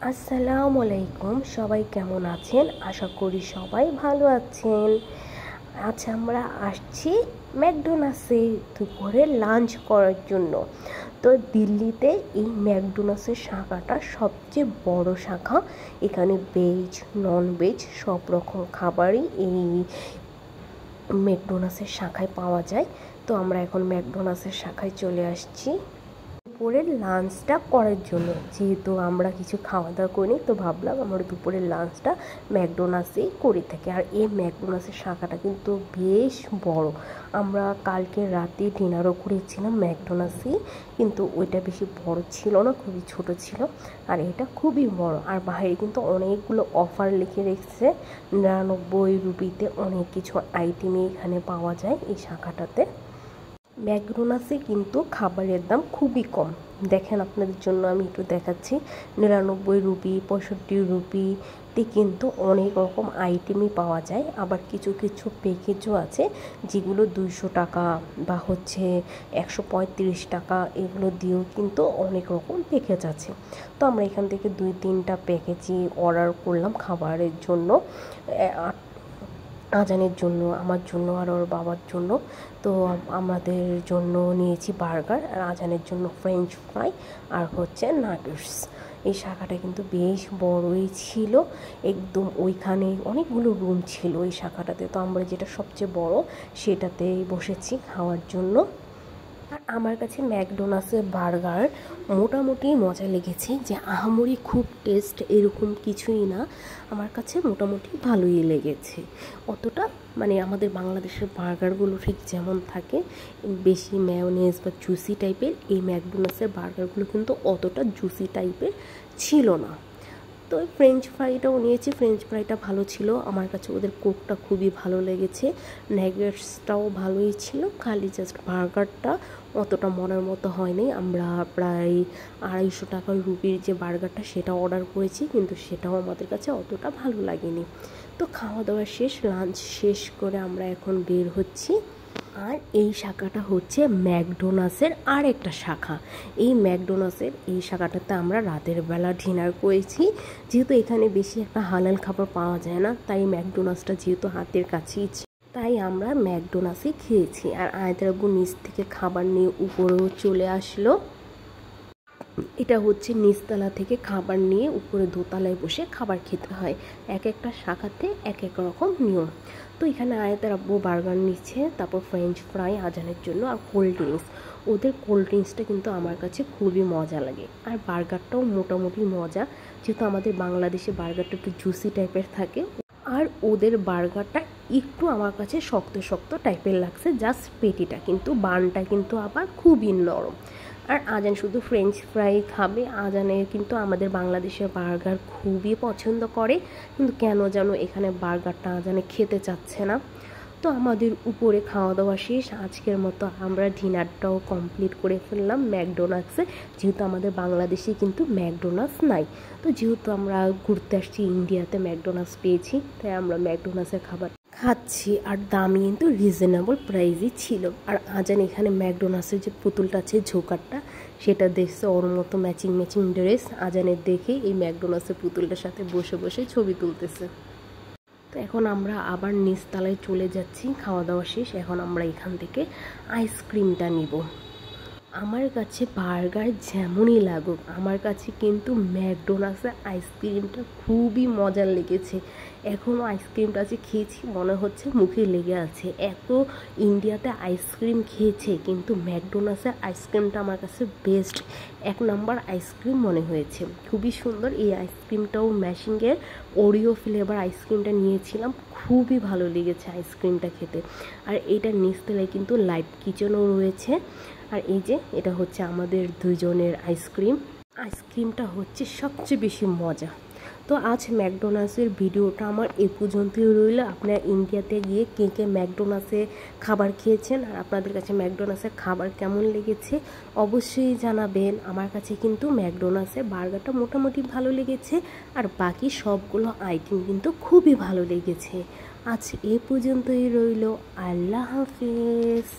আসসালামু আলাইকুম, সবাই কেমন আছেন? আশা করি সবাই ভালো আছেন। আজ আমরা আসছি ম্যাকডোনাল্ডসে দুপুরে লাঞ্চ করার জন্য। তো দিল্লিতে এই ম্যাকডোনাল্ডসের শাখাটা সবচেয়ে বড় শাখা। এখানে ভেজ নন ভেজ সব রকম খাবারই এই ম্যাকডোনাল্ডসের শাখায় পাওয়া যায়। তো আমরা এখন ম্যাকডোনাল্ডসের শাখায় চলে আসছি দুপুরের লাঞ্চটা করার জন্য। যেহেতু আমরা কিছু খাওয়া দাওয়া করিনি, তো ভাবলাম আমরা দুপুরের লাঞ্চটা ম্যাকডোনাল্ডসেই করে থাকি। আর এই ম্যাকডোনাল্ডসের শাখাটা কিন্তু বেশ বড়। আমরা কালকে রাতে ডিনারও করেছিলাম ম্যাকডোনাল্ডসেই, কিন্তু ওইটা বেশি বড় ছিল না, খুবই ছোট ছিল। আর এটা খুবই বড়। আর বাইরে কিন্তু অনেকগুলো অফার লিখে রেখেছে। 99 রুপিতে অনেক কিছু আইটেমই এখানে পাওয়া যায় এই শাখাটাতে। ম্যাকডোনাল্ডসে কিন্তু খাবারের দাম খুবই কম। দেখেন, আপনাদের জন্য আমি একটু দেখাচ্ছি। 99 রুপি, 65 রুপিতে কিন্তু অনেক রকম আইটেমই পাওয়া যায়। আবার কিছু কিছু প্যাকেজও আছে যেগুলো 200 টাকা বা 135 টাকা, এগুলো দিয়েও কিন্তু অনেক রকম প্যাকেজ আছে। তো আমরা এখান থেকে 2-3টা প্যাকেজই অর্ডার করলাম খাবারের জন্য, আজানের জন্য, আমার জন্য আর ওর বাবার জন্য। তো আমাদের জন্য নিয়েছি বার্গার, আর আজানের জন্য ফ্রেঞ্চ ফ্রাই আর নাগেটস। এই শাখাটা কিন্তু বেশ বড়ই ছিল, একদম ওইখানে অনেকগুলো রুম ছিল এই শাখাটাতে। তো আমরা যেটা সবচেয়ে বড় সেটাতেই বসেছি খাওয়ার জন্য। আর আমার কাছে ম্যাকডোনাল্ডসের বার্গার মোটামুটি মজা লেগেছে, যে আহামরি খুব টেস্ট এরকম কিছুই না। আমার কাছে মোটামুটি ভালোই লেগেছে। অতটা আমাদের বাংলাদেশের বার্গারগুলো ঠিক যেমন থাকে বেশি মেয়োনেজ বা জুসি টাইপের, এই ম্যাকডোনাল্ডসের বার্গারগুলো কিন্তু অতটা জুসি টাইপের ছিল না। তো ফ্রেঞ্চ ফ্রাইটাও নিয়েছি, ফ্রেঞ্চ ফ্রাইটা ভালো ছিল। আমার কাছে ওদের কোকটা খুবই ভালো লেগেছে, নাগেটসটাও ভালোই ছিল। খালি জাস্ট বার্গারটা অতটা মনের মতো হয়নি। আমরা প্রায় 250 টাকার রুপির যে বার্গারটা সেটা অর্ডার করেছি, কিন্তু সেটাও আমাদের কাছে অতটা ভালো লাগেনি। তো খাওয়া দাওয়া শেষ, লাঞ্চ শেষ করে আমরা এখন বের হচ্ছি। আর এই শাখাটা হচ্ছে ম্যাকডোনাল্ডসের আর একটা শাখা। এই ম্যাকডোনাল্ডসের এই শাখাটাতে আমরা রাতের বেলা ডিনার করেছি। যেহেতু এখানে বেশি একটা হালাল খাবার পাওয়া যায় না, তাই ম্যাকডোনাল্ডসটা যেহেতু হাতের কাছেই, তাই আমরা ম্যাকডোনাল্ডসে খেয়েছি। আর আয়তার আব্বু নিচ থেকে খাবার নিয়ে উপরেও চলে আসলো। এটা হচ্ছে নিচতলা থেকে খাবার নিয়ে উপরে দোতলায় বসে খাবার খেতে হয়। এক একটা শাখাতে এক এক রকম নিয়ম। তো এখানে আয়াতের আব্বু বার্গার নিচ্ছে, তারপর ফ্রেঞ্চ ফ্রাই আজানের জন্য, আর কোল্ড ড্রিঙ্কস। ওদের কোল্ড ড্রিঙ্কসটা কিন্তু আমার কাছে খুবই মজা লাগে। আর বার্গারটাও মোটামুটি মজা, যেহেতু আমাদের বাংলাদেশে বার্গারটা একটু জুসি টাইপের থাকে, আর ওদের বার্গারটা একটু আমার কাছে শক্ত শক্ত টাইপের লাগছে, জাস্ট পেটিটা, কিন্তু বানটা কিন্তু আবার খুবই নরম। আর আজান শুধু ফ্রেঞ্চ ফ্রাই খাবে। আজানের কিন্তু আমাদের বাংলাদেশের বার্গার খুবই পছন্দ করে, কিন্তু কেন যেন এখানে বার্গারটা আজানে খেতে চাচ্ছে না। তো আমাদের উপরে খাওয়া দাওয়া শেষ। আজকের মতো আমরা ডিনারটাও কমপ্লিট করে ফেললাম ম্যাকডোনাল্ডসে, যেহেতু আমাদের বাংলাদেশে কিন্তু ম্যাকডোনাল্ডস নাই। তো যেহেতু আমরা ঘুরতে আসছি ইন্ডিয়াতে, ম্যাকডোনাল্ডস পেয়েছি, তাই আমরা ম্যাকডোনাল্ডসের খাবার খাচ্ছি। আর দামই কিন্তু রিজনেবল প্রাইসই ছিল। আর আজান এখানে ম্যাকডোনাল্ডসের যে পুতুলটা আছে ঝোকারটা, সেটা দেখছে, ওর মতো ম্যাচিং ম্যাচিং ড্রেস আজানের দেখে এই ম্যাকডোনাল্ডসের পুতুলটার সাথে বসে বসে ছবি তুলতেছে। তো এখন আমরা আবার নিচতলায় চলে যাচ্ছি, খাওয়া দাওয়া শেষ। এখন আমরা এখান থেকে আইসক্রিমটা নিব। আমার কাছে বার্গার যেমনই লাগুক, আমার কাছে কিন্তু ম্যাকডোনাল্ডসের আইসক্রিমটা খুবই মজার লেগেছে। এখনও আইসক্রিমটা যে খেয়েছি মনে হচ্ছে মুখে লেগে আছে। এত ইন্ডিয়াতে আইসক্রিম খেয়েছে, কিন্তু ম্যাকডোনাল্ডসের আইসক্রিমটা আমার কাছে বেস্ট, 1 নম্বর আইসক্রিম মনে হয়েছে। খুবই সুন্দর। এই আইসক্রিমটাও ম্যাশিংয়ের ওরিও ফ্লেভার আইসক্রিমটা নিয়েছিলাম, খুবই ভালো লেগেছে আইসক্রিমটা খেতে। আর এইটার নিচতলায় কিন্তু লাইট কিচেনও রয়েছে। আর এই যে এটা হচ্ছে আমাদের দুজনের আইসক্রিমটা হচ্ছে সবচেয়ে বেশি মজা। তো আজ ম্যাকডোনাল্ডসের ভিডিওটা আমার এ পর্যন্তই রইল। আপনারা ইন্ডিয়াতে গিয়ে কে কে ম্যাকডোনাল্ডসে খাবার খেয়েছেন, আর আপনাদের কাছে ম্যাকডোনাল্ডসের খাবার কেমন লেগেছে অবশ্যই জানাবেন। আমার কাছে কিন্তু ম্যাকডোনাল্ডসের বার্গারটা মোটামুটি ভালো লেগেছে, আর বাকি সবগুলো আইটেম কিন্তু খুবই ভালো লেগেছে। আজ এ পর্যন্তই রইল। আল্লাহ হাফেজ।